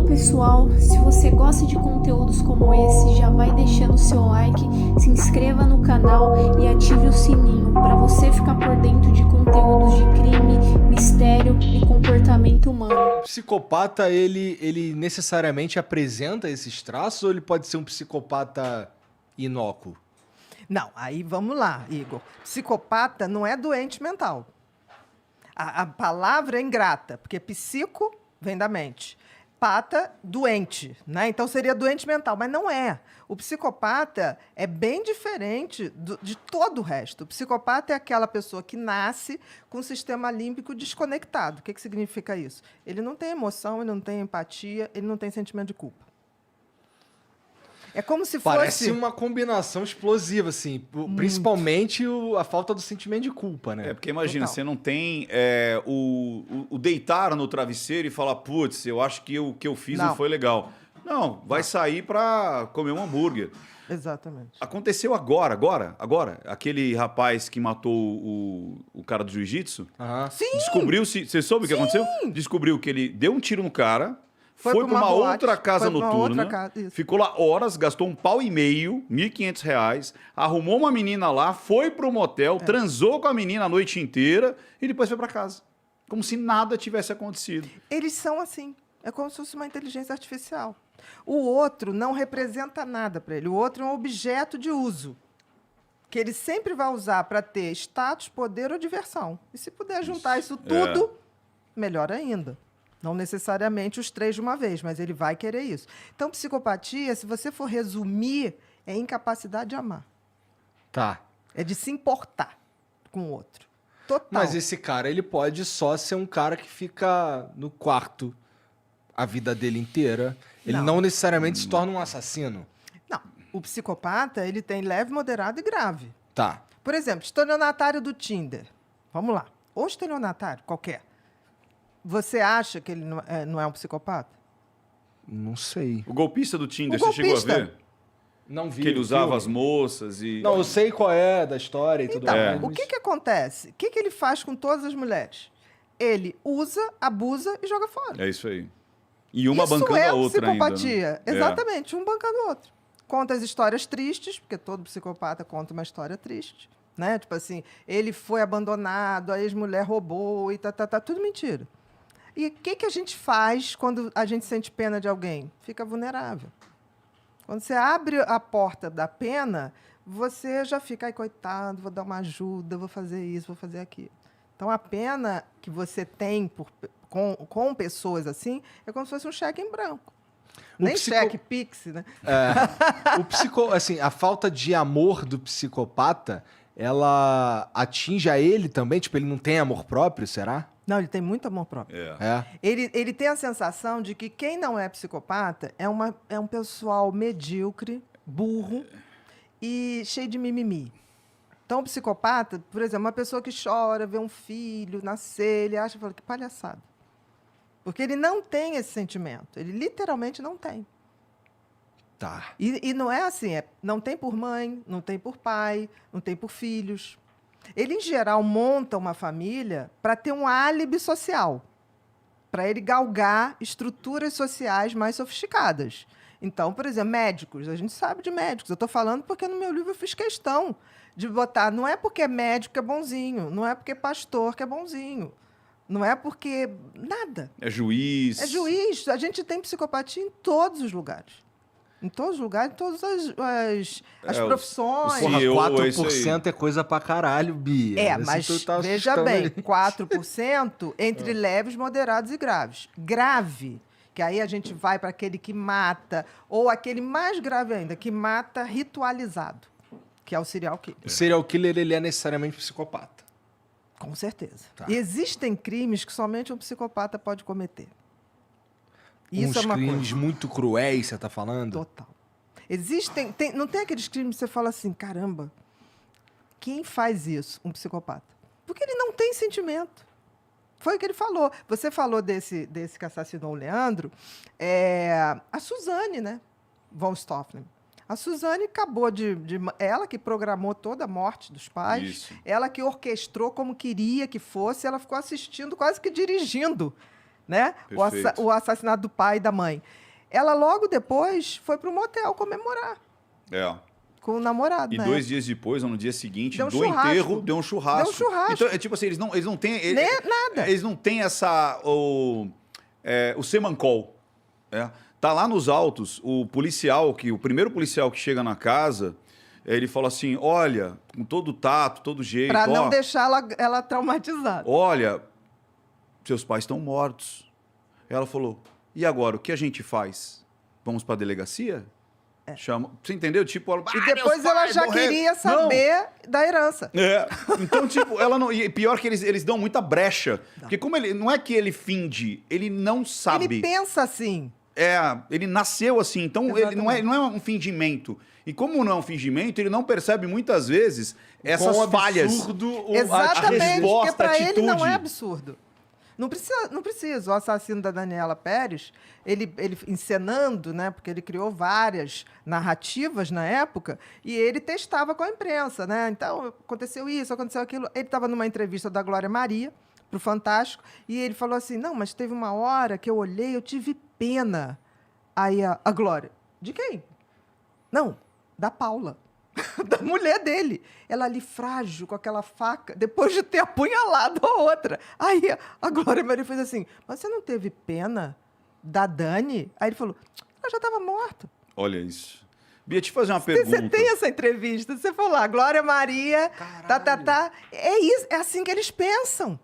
pessoal, se você gosta de conteúdos como esse, já vai deixando o seu like, se inscreva no canal e ative o sininho para você ficar por dentro de conteúdos de crime, mistério e comportamento humano. O psicopata, ele necessariamente apresenta esses traços ou ele pode ser um psicopata inócuo? Não, aí vamos lá, Igor. Psicopata não é doente mental. A palavra é ingrata, porque psico vem da mente. Pata, doente, né? Então seria doente mental, mas não é. O psicopata é bem diferente de todo o resto. O psicopata é aquela pessoa que nasce com o sistema límbico desconectado. O que significa isso? Ele não tem emoção, ele não tem empatia, ele não tem sentimento de culpa. É como se fosse... Parece uma combinação explosiva, assim. Principalmente a falta do sentimento de culpa, né? É, porque imagina, Total. você não tem o deitar no travesseiro e falar, putz, eu acho que o que eu fiz não foi legal. Não, vai sair pra comer um hambúrguer. Exatamente. Aconteceu agora. Aquele rapaz que matou o cara do jiu-jitsu. Aham. Sim! Descobriu-se... Você soube o que aconteceu? Descobriu que ele deu um tiro no cara... Foi para uma outra casa noturna, ficou lá horas, gastou R$1,5 pau, R$1.500, arrumou uma menina lá, foi pro motel, transou com a menina a noite inteira e depois foi para casa. Como se nada tivesse acontecido. Eles são assim. É como se fosse uma inteligência artificial. O outro não representa nada para ele. O outro é um objeto de uso que ele sempre vai usar para ter status, poder ou diversão. E se puder juntar isso tudo, melhor ainda. Não necessariamente os três de uma vez, mas ele vai querer isso. Então, psicopatia, se você for resumir, é incapacidade de amar. Tá. É de se importar com o outro. Total. Mas esse cara, ele pode só ser um cara que fica no quarto a vida dele inteira. Ele não necessariamente se torna um assassino. Não. O psicopata, ele tem leve, moderado e grave. Tá. Por exemplo, estelionatário do Tinder. Vamos lá. Ou estelionatário, qualquer. Você acha que ele não é um psicopata? Não sei. O golpista do Tinder, O você chegou a golpista. ver? Não vi. Que ele o usava filme. as moças e... Não, eu sei qual é da história e tudo Então, mais. o que acontece? O que ele faz com todas as mulheres? Ele usa, abusa e joga fora. É isso aí. E uma Isso bancando é a outra ainda. psicopatia. Né? Exatamente, um bancando o outro. Conta as histórias tristes, porque todo psicopata conta uma história triste. Né? Tipo assim, ele foi abandonado, a ex-mulher roubou e tudo mentira. E o que a gente faz quando a gente sente pena de alguém? Fica vulnerável. Quando você abre a porta da pena, você já fica, ai, coitado, vou dar uma ajuda, vou fazer isso, vou fazer aquilo. Então, a pena que você tem com pessoas assim é como se fosse um cheque em branco. Nem cheque Pix, né? Assim, a falta de amor do psicopata, ela atinge a ele também? Tipo, ele não tem amor próprio, será? Não, ele tem muito amor próprio. Ele tem a sensação de que quem não é psicopata é um pessoal medíocre, burro e cheio de mimimi. Então, o psicopata, por exemplo, uma pessoa que chora, vê um filho nascer, ele acha, fala, que palhaçada. Porque ele não tem esse sentimento. Ele literalmente não tem. Tá. E não é assim, não tem por mãe, não tem por pai, não tem por filhos. Ele, em geral, monta uma família para ter um álibi social, para ele galgar estruturas sociais mais sofisticadas. Então, por exemplo, médicos, a gente sabe de médicos. Eu estou falando porque no meu livro eu fiz questão de botar, não é porque é médico que é bonzinho, não é porque é pastor que é bonzinho, não é porque nada. É juiz. É juiz. A gente tem psicopatia em todos os lugares. Em todos os lugares, em todas as profissões. Porra, CEO, 4% é coisa pra caralho, Bia. Esse Mas tu tá veja assustando bem, aí. 4% entre leves, moderados e graves. Grave, que aí a gente vai para aquele que mata, ou aquele mais grave ainda, que mata ritualizado, que é o serial killer. O serial killer, ele é necessariamente psicopata. Com certeza. Tá. E existem crimes que somente um psicopata pode cometer. Isso Uns é uma crimes coisa. muito cruéis, você tá falando? Total. Não tem aqueles crimes que você fala assim, caramba, quem faz isso? Um psicopata. Porque ele não tem sentimento. Foi o que ele falou. Você falou desse que assassinou o Leandro, a Suzane, né? Von Stofflen. A Suzane acabou ela que programou toda a morte dos pais, Isso. ela que orquestrou como queria que fosse, ela ficou assistindo, quase que dirigindo né? O assassinato do pai e da mãe. Ela logo depois foi para o motel comemorar. Com o namorado, E né? 2 dias depois, ou no dia seguinte, Deu um do churrasco. enterro, deu um churrasco. Deu um churrasco. Então, é tipo assim, eles não têm... Nada. Eles não têm essa... O semancol. Tá lá nos autos, o primeiro policial que chega na casa, ele fala assim, olha, com todo tato, todo jeito... Pra não deixar ela traumatizada. Olha, seus pais estão mortos. Ela falou, e agora, o que a gente faz? Vamos pra delegacia? Chama... Você entendeu? Tipo, ela, e depois ela já queria saber da herança. Então, tipo, ela não... E pior que eles dão muita brecha. Porque como ele... Não é que ele finge, ele não sabe. Ele pensa assim. Ele nasceu assim, então ele não é um fingimento. E como não é um fingimento, ele não percebe muitas vezes essas falhas. Exatamente, a resposta, porque pra a atitude. ele não é absurdo. Não precisa. O assassino da Daniela Pérez, ele encenando, né? Porque ele criou várias narrativas na época, e ele testava com a imprensa, né? Então, aconteceu isso, aconteceu aquilo. Ele estava numa entrevista da Glória Maria, pro Fantástico, e ele falou assim, não, mas teve uma hora que eu olhei, eu tive pena. Aí a Glória, de quem? Não, da Paula. Da mulher dele. Ela ali frágil, com aquela faca, depois de ter apunhalado a outra. Aí a Glória Maria fez assim, mas você não teve pena da Dani? Aí ele falou, ela já estava morta. Olha isso. Bia, te fazer uma pergunta. Você tem essa entrevista, você falou lá, Glória Maria, É isso, é assim que eles pensam.